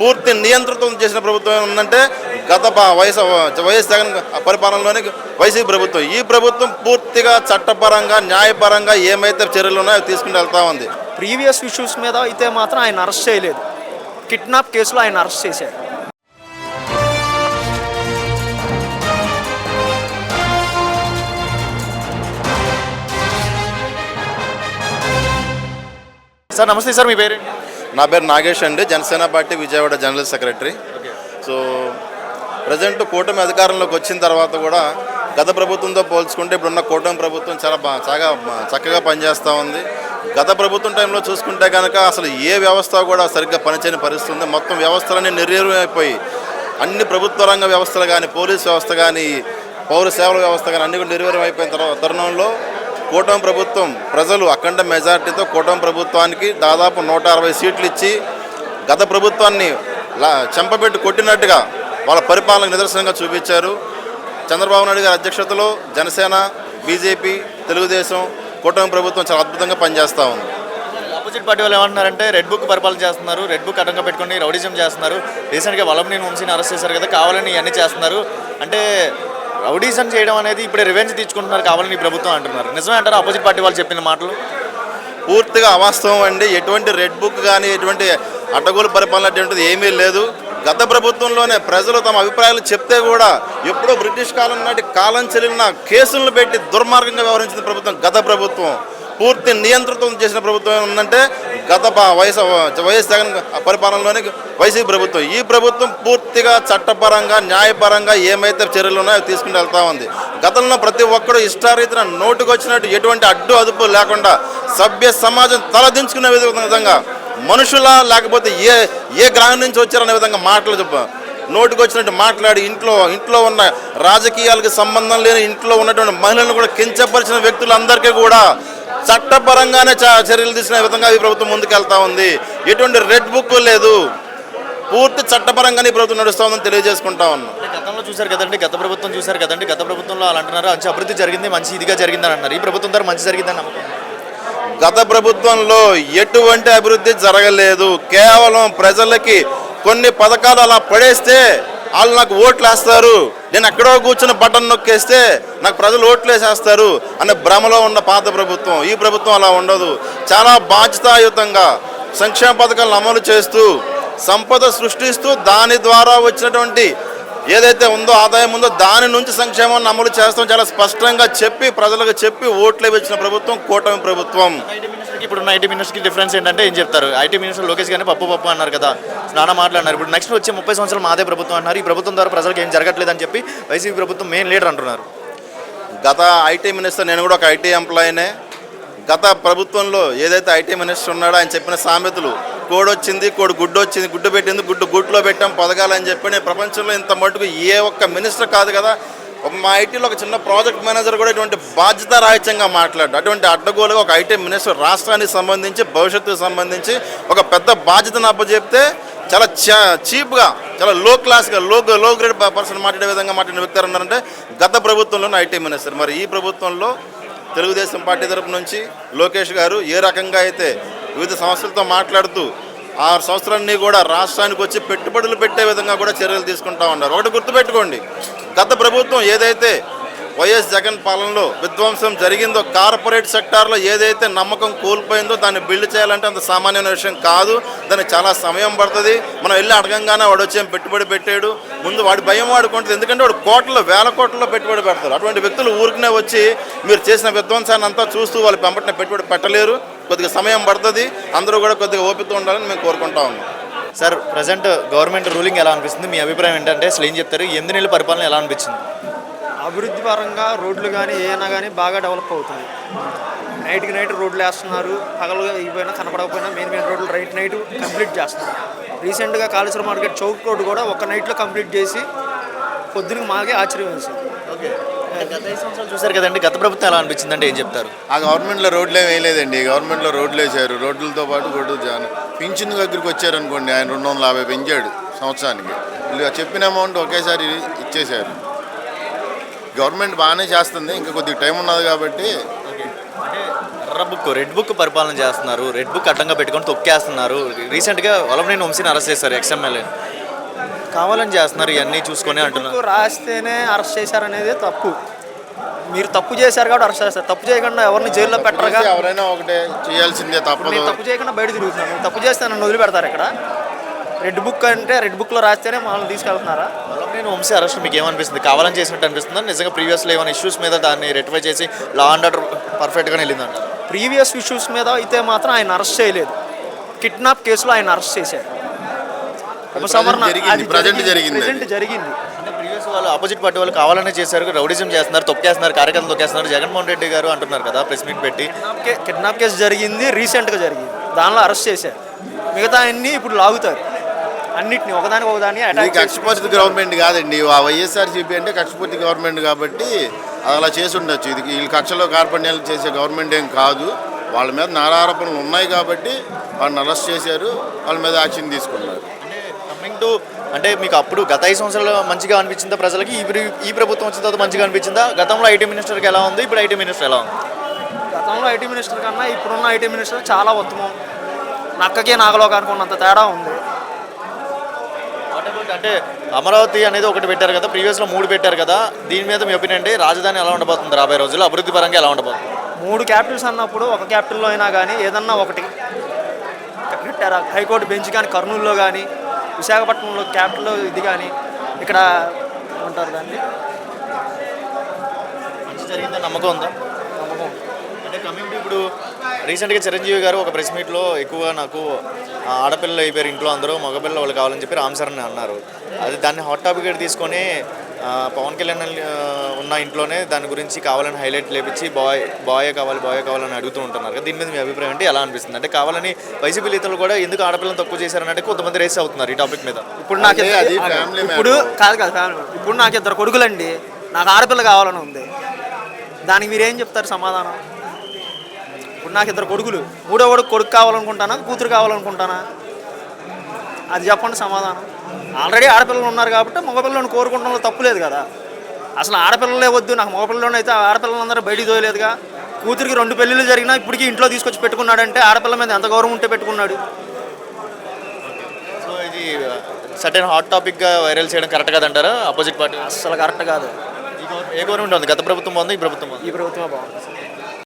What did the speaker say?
పూర్తి నియంత్రితం చేసిన ప్రభుత్వం ఉందంటే గత వైఎస్ జగన్ పరిపాలనలోని వైసీపీ ప్రభుత్వం. ఈ ప్రభుత్వం పూర్తిగా చట్టపరంగా న్యాయపరంగా ఏమైతే చర్యలు ఉన్నాయో తీసుకుని వెళ్తా ఉంది. ప్రీవియస్ ఇష్యూస్ మీద అయితే మాత్రం ఆయన అరెస్ట్ చేయలేదు. కిడ్నాప్ కేసులో ఆయన అరెస్ట్ చేశారు. సార్ నమస్తే సార్, మీ పేరు? నా పేరు నాగేష్ అండి, Janasena party Vijayawada general secretary. So present కూటమి అధికారంలోకి వచ్చిన తర్వాత కూడా గత ప్రభుత్వంతో పోల్చుకుంటే ఇప్పుడున్న కూటమి ప్రభుత్వం చాలా చక్కగా పనిచేస్తూ ఉంది. గత ప్రభుత్వం టైంలో చూసుకుంటే కనుక అసలు ఏ వ్యవస్థ కూడా సరిగ్గా పనిచేయని పరిస్థితి ఉంది. మొత్తం వ్యవస్థలన్నీ నిర్వీర్యమైపోయి అన్ని ప్రభుత్వ రంగ వ్యవస్థలు కానీ, పోలీస్ వ్యవస్థ కానీ, పౌర సేవల వ్యవస్థ కానీ అన్ని కూడా నిర్వీర్యం అయిపోయిన తరుణంలో కూటమి ప్రభుత్వం ప్రజలు అఖండ మెజార్టీతో కూటమి ప్రభుత్వానికి దాదాపు 160 సీట్లు ఇచ్చి గత ప్రభుత్వాన్ని చెంపపెట్టి కొట్టినట్టుగా వాళ్ళ పరిపాలనకు నిదర్శనంగా చూపించారు. చంద్రబాబు నాయుడు గారి అధ్యక్షతలో జనసేన, బీజేపీ, తెలుగుదేశం కూటమి ప్రభుత్వం చాలా అద్భుతంగా పనిచేస్తూ ఉంది. ఆపోజిట్ పార్టీ వాళ్ళు ఏమంటున్నారంటే రెడ్ బుక్ పరిపాలన చేస్తున్నారు, రెడ్ బుక్ అడ్డంగా పెట్టుకుని రౌడిజం చేస్తున్నారు, రీసెంట్గా వల్లభనేని వంశీని అరెస్ట్ చేశారు కదా, కావాలని ఇవన్నీ చేస్తున్నారు అంటే రౌడీజం చేయడం అనేది ఇప్పుడే రివెంజ్ తీర్చుకుంటున్నారు కావాలని ప్రభుత్వం అంటున్నారు. నిజమే అంటారు ఆపోజిట్ పార్టీ వాళ్ళు చెప్పిన మాటలు? పూర్తిగా అవాస్తవం అండి. ఎటువంటి రెడ్ బుక్ కానీ ఎటువంటి అడ్డగోలు పరిపాలన అటువంటిది ఏమీ లేదు. గత ప్రభుత్వంలోనే ప్రజలు తమ అభిప్రాయాలు చెప్తే కూడా ఎప్పుడో బ్రిటిష్ కాలం నాటి కాలం చెల్లిన కేసులను పెట్టి దుర్మార్గంగా వ్యవహరించిన ప్రభుత్వం గత ప్రభుత్వం. పూర్తి నియంత్రితం చేసిన ప్రభుత్వం ఉందంటే గత వైఎస్ జగన్ పరిపాలనలోని వైసీపీ ప్రభుత్వం. ఈ ప్రభుత్వం పూర్తిగా చట్టపరంగా న్యాయపరంగా ఏమైతే చర్యలు ఉన్నాయో తీసుకుని వెళ్తా ఉంది. గతంలో ప్రతి ఒక్కరూ ఇష్టారీతిన నోటుకు వచ్చినట్టు ఎటువంటి అడ్డు అదుపు లేకుండా సభ్య సమాజం తలదించుకునే విధంగా మనుషులా లేకపోతే ఏ గ్రామం నుంచి వచ్చారనే విధంగా మాటలు నోటుకు వచ్చినట్టు మాట్లాడి ఇంట్లో ఉన్న రాజకీయాలకు సంబంధం లేని ఇంట్లో ఉన్నటువంటి మహిళలను కూడా కించపరిచిన వ్యక్తులందరికీ కూడా చట్టపరంగానే చర్యలు తీసుకునే విధంగా ఈ ప్రభుత్వం ముందుకెళ్తా ఉంది. ఎటువంటి రెడ్ బుక్ లేదు, పూర్తి చట్టపరంగానే ఈ ప్రభుత్వం నడుస్తూ ఉందని తెలియజేసుకుంటా ఉన్నాం. గతంలో చూశారు కదండి, గత ప్రభుత్వంలో వాళ్ళు అంటున్నారు మంచి అభివృద్ధి జరిగింది, మంచి ఇదిగా జరిగిందని అంటున్నారు. ఈ ప్రభుత్వం ద్వారా మంచి జరిగిందని నమ్మకం? గత ప్రభుత్వంలో ఎటువంటి అభివృద్ధి జరగలేదు. కేవలం ప్రజలకి కొన్ని పథకాలు అలా పడేస్తే వాళ్ళు నాకు ఓట్లు వేస్తారు, నేను ఎక్కడో కూర్చుని బటన్ నొక్కేస్తే నాకు ప్రజలు ఓట్లు వేసేస్తారు అనే భ్రమలో ఉన్న పాత ప్రభుత్వం. ఈ ప్రభుత్వం అలా ఉండదు. చాలా బాధ్యతాయుతంగా సంక్షేమ పథకాలను అమలు చేస్తూ సంపద సృష్టిస్తూ దాని ద్వారా వచ్చినటువంటి ఏదైతే ఉందో ఆదాయం ఉందో దాని నుంచి సంక్షేమాన్ని అమలు చేస్తాం చాలా స్పష్టంగా చెప్పి ప్రజలకు చెప్పి ఓట్లు ఇచ్చిన ప్రభుత్వం కూటమి ప్రభుత్వం. ఇప్పుడున్న ఐటీ మినిస్టర్కి డిఫరెన్స్ ఏంటంటే ఏం చెప్తారు? ఐటీ మినిస్టర్ లోకేష్ గారిని పప్పు అన్నారు కదా, నానా మాట్లాడినారు. ఇప్పుడు నెక్స్ట్ వచ్చే 30 సంవత్సరాలు మాదే ప్రభుత్వం అన్నారు. ఈ ప్రభుత్వం ద్వారా ప్రజలకు ఏం జరగట్లేదని చెప్పి వైసీపీ ప్రభుత్వం మెయిన్ లీడర్ అంటున్నారు. గత ఐటీ మినిస్టర్, నేను కూడా ఒక ఐటీ ఎంప్లాయీనే. గత ప్రభుత్వంలో ఏదైతే ఐటీ మినిస్టర్ ఉన్నాడో ఆయన చెప్పిన సామెతలు కోడి వచ్చింది, గుడ్డు వచ్చింది, గుడ్డు పెట్టింది, గుడ్లో పెట్టాం పథకాలని చెప్పి నేను ప్రపంచంలో ఇంత మటుకు ఏ ఒక్క మినిస్టర్ కాదు కదా, మా ఐటీలో ఒక చిన్న ప్రాజెక్ట్ మేనేజర్ కూడా ఇటువంటి బాధ్యతారాహిత్యంగా మాట్లాడు. అటువంటి అడ్డగోలుగా ఒక ఐటీ మినిస్టర్ రాష్ట్రానికి సంబంధించి భవిష్యత్తుకు సంబంధించి ఒక పెద్ద బాధ్యతను అప్పచెప్తే చాలా చీప్గా, చాలా లో క్లాస్గా, లో గ్రేడ్ పర్సన్ మాట్లాడే విధంగా మాట్లాడిన వ్యక్తి ఉన్నారంటే గత ప్రభుత్వంలోనే ఐటీ మినిస్టర్. మరి ఈ ప్రభుత్వంలో తెలుగుదేశం పార్టీ తరపు నుంచి లోకేష్ గారు ఏ రకంగా అయితే వివిధ సంస్థలతో మాట్లాడుతూ 6 సంవత్సరాన్ని కూడా రాష్ట్రానికి వచ్చి పెట్టుబడులు పెట్టే విధంగా కూడా చర్యలు తీసుకుంటా ఉన్నారు. ఒకటి గుర్తుపెట్టుకోండి, గత ప్రభుత్వం ఏదైతే వైఎస్ జగన్ పాలనలో విధ్వంసం జరిగిందో, కార్పొరేట్ సెక్టార్లో ఏదైతే నమ్మకం కోల్పోయిందో దాన్ని బిల్డ్ చేయాలంటే అంత సామాన్యమైన విషయం కాదు. దానికి చాలా సమయం పడుతుంది. మనం వెళ్ళి అడగంగానే వాడు వచ్చి పెట్టుబడి పెట్టాడు, ముందు వాడి భయం వాడుకుంటుంది. ఎందుకంటే వాడు వేల కోట్లలో పెట్టుబడి పెడతారు. అటువంటి వ్యక్తులు ఊరికనే వచ్చి మీరు చేసిన విధ్వంసాన్ని అంతా చూస్తూ వాళ్ళు వెంటనే పెట్టుబడి పెట్టలేరు. కొద్దిగా సమయం పడుతుంది. అందరూ కూడా కొద్దిగా ఓపిక ఉండాలని మేము కోరుకుంటా ఉన్నాం. సార్, ప్రజెంట్ గవర్నమెంట్ రూలింగ్ ఎలా అనిపిస్తుంది? మీ అభిప్రాయం ఏంటంటే అసలు ఏం చెప్తారు? 8 నెలల పరిపాలన ఎలా అనిపించింది? అభివృద్ధి పరంగా రోడ్లు కానీ ఏమైనా కానీ బాగా డెవలప్ అవుతుంది. నైట్ రోడ్లు వేస్తున్నారు. పగలుగా ఇవ్వైనా కనపడకపోయినా మెయిన్ రోడ్లు నైట్ కంప్లీట్ చేస్తున్నారు. రీసెంట్గా కాళేశ్వరం మార్కెట్ చౌక్ రోడ్డు కూడా ఒక నైట్లో కంప్లీట్ చేసి పొద్దునకి మాకే ఆశ్చర్యం వేసింది. ఓకే, గత 5 సంవత్సరాలు చూశారు కదండి, గత ప్రభుత్వం ఎలా అనిపించింది అంటే ఏం చెప్తారు? ఆ గవర్నమెంట్లో రోడ్లు ఏం వేయలేదండి. గవర్నమెంట్లో రోడ్లు వేసారు. రోడ్లతో పాటు పింఛన్ దగ్గరికి వచ్చారనుకోండి, ఆయన 250 పెంచాడు సంవత్సరానికి. వీళ్ళు చెప్పిన అమౌంట్ ఒకేసారి ఇచ్చేశారు. గవర్నమెంట్ బాగానే చేస్తుంది, ఇంకా కొద్దిగా టైం ఉన్నది కాబట్టి. అంటే రెడ్ బుక్ పరిపాలన చేస్తున్నారు, రెడ్ బుక్ అడ్డంగా పెట్టుకొని తొక్కేస్తున్నారు. రీసెంట్గా వలమనేని వంశీని అరెస్ట్ చేశారు, ఎక్స్ఎమ్మెల్యే. కావాలని చేస్తున్నారు ఇవన్నీ చూసుకొని అంటున్నారు. బుక్ రాస్తేనే అరెస్ట్ చేశారనేది తప్పు. మీరు తప్పు చేశారు కాబట్టి అరెస్ట్ చేస్తారు. తప్పు చేయకుండా ఎవరిని జైల్లో పెట్టరుగా. ఎవరైనా ఒకటే చేయాల్సిందే, తప్పదు. నేను తప్పు చేయకుండా బయట తిరుగుతున్నాను, నేను తప్పు చేస్తే నన్ను వదిలిపెడతారు ఇక్కడ? రెడ్ బుక్ అంటే రెడ్ బుక్లో రాస్తేనే మమ్మల్ని తీసుకెళ్తున్నారా? వలమనేని వంశీ అరెస్ట్ మీకు ఏమనిపిస్తుంది? కావాలని చేసినట్టు అనిపిస్తుందా, నిజంగా ప్రీవియస్లో ఏమైనా ఇష్యూస్ మీద దాన్ని రెక్టిఫై చేసి లా అండ్ ఆర్డర్ పర్ఫెక్ట్గానే వెళ్ళిందంట? ప్రీవియస్ ఇష్యూస్ మీద అయితే మాత్రం ఆయన అరెస్ట్ చేయలేదు. కిడ్నాప్ కేసులో ఆయన అరెస్ట్ చేశారు. ఉపసంహరణ అది ప్రజెంట్ ప్రెజెంట్ జరిగింది. అంటే ప్రీవియస్ వాళ్ళు ఆపోజిట్ పార్టీ వాళ్ళు కావాలనే చేశారు, రౌడిజం చేస్తున్నారు, తొక్కేస్తున్నారు, కార్యకర్తలు తొక్కేస్తున్నారు. జగన్మోహన్ రెడ్డి గారు అంటున్నారు కదా ప్రెస్ మీట్ పెట్టి. కిడ్నాప్ కేసు జరిగింది, రీసెంట్గా జరిగింది, దానిలో అరెస్ట్ చేశారు. మిగతా అన్నీ ఇప్పుడు లాగుతారు, అన్నిటిని ఒకదానికి ఒకదాన్ని ఇది అటాక్ చేసి. కక్షపూరిత గవర్నమెంట్ కాదండి, ఆ వైఎస్ఆర్సీపీ అంటే కక్షపూరిత గవర్నమెంట్ కాబట్టి అది అలా చేసి ఉండొచ్చు. ఇది వీళ్ళు కక్షలో కార్పణ్యాలు చేసే గవర్నమెంట్ ఏం కాదు. వాళ్ళ మీద నారారోపణలు ఉన్నాయి కాబట్టి వాళ్ళని అరెస్ట్ చేశారు, వాళ్ళ మీద యాక్షన్ తీసుకున్నారు. అంటే కమింగ్ టు అంటే మీకు అప్పుడు గత 5 సంవత్సరాలు మంచిగా అనిపించిందా ప్రజలకి? ఈ ప్రభుత్వం వచ్చిన తర్వాత మంచిగా అనిపించిందా? గతంలో ఐటీ మినిస్టర్కి ఎలా ఉంది, ఇప్పుడు ఐటీ మినిస్టర్ ఎలా ఉంది? గతంలో ఐటీ మినిస్టర్ కన్నా ఇప్పుడున్న ఐటీ మినిస్టర్ చాలా ఉత్తమం. నక్కకి నాగలోకానికి ఉన్నంత తేడా ఉంది. అంటే అమరావతి అనేది ఒకటి పెట్టారు కదా, ప్రీవియస్లో 3 పెట్టారు కదా, దీని మీద మీ ఒపీనియన్ అంటే రాజధాని ఎలా ఉండబోతుంది రాబోయే రోజుల్లో, అభివృద్ధి పరంగా ఎలా ఉండబోతుంది? 3 క్యాపిటల్స్ అన్నప్పుడు ఒక క్యాపిటల్లో అయినా కానీ ఏదన్నా ఒకటి పెట్టారా? హైకోర్టు బెంచ్ కానీ కర్నూలులో కానీ, విశాఖపట్నంలో క్యాపిటల్ ఇది కానీ, ఇక్కడ ఏమంటారు దాన్ని, మంచి జరిగిందని నమ్మకం ఉందా? నమ్మకం. అంటే కమింగ్ టు ఇప్పుడు రీసెంట్గా చిరంజీవి గారు ఒక ప్రెస్ మీట్లో ఎక్కువ నాకు ఆడపిల్లలు అయిపోయారు ఇంట్లో, అందరూ మగపిల్లలు వాళ్ళు కావాలని చెప్పి రామ్ చరణ్ అన్నారు. అది దాన్ని హాట్ టాపిక్ తీసుకొని పవన్ కళ్యాణ్ ఉన్న ఇంట్లోనే దాని గురించి కావాలని హైలైట్ లేపించి బాయ్ కావాలని అడుగుతూ ఉంటున్నారు కదా, దీని మీద మీ అభిప్రాయం అంటే ఎలా అనిపిస్తుంది? అంటే కావాలని వైసీపీ నేతలు కూడా ఎందుకు ఆడపిల్లలు తక్కువ చేశారన్నట్టు కొంతమంది రేస్ అవుతున్నారు ఈ టాపిక్ మీద. ఇప్పుడు నాకు అది family ఇప్పుడు కాదు ఫ్యామిలీ. ఇప్పుడు నాకు 2 కొడుకులండి, నాకు ఆడపిల్ల కావాలని ఉంది, దానికి మీరేం చెప్తారు సమాధానం? ఇప్పుడు నాకు 2 కొడుకులు, 3వ కొడుకు కావాలనుకుంటానా, కూతురు కావాలనుకుంటానా? అది చెప్పండి సమాధానం. ఆల్రెడీ ఆడపిల్లలు ఉన్నారు కాబట్టి మగపిల్లలను కోరుకుంటంలో తప్పులేదు కదా. అసలు ఆడపిల్లలే వద్దు, నాకు మగపిల్లలు అయితే ఆడపిల్లలందరూ బయటికి తోయలేదుగా. కూతురికి 2 పెళ్ళిళ్ళు జరిగినా ఇప్పటికీ ఇంట్లో తీసుకొచ్చి పెట్టుకున్నాడంటే ఆడపిల్ల మీద ఎంత గౌరవం ఉంటే పెట్టుకున్నాడు. సో ఇది సర్టెన్ హాట్ టాపిక్గా వైరల్ చేయడం కరెక్ట్ కాదంటారా అపోజిట్ పార్టీ? అసలు కరెక్ట్ కాదు. ఏ గవర్నమెంట్ ఉంది? గత ప్రభుత్వం బాగుంది, ఈ ప్రభుత్వం బాగుంది? ఈ ప్రభుత్వమే బాగుంది.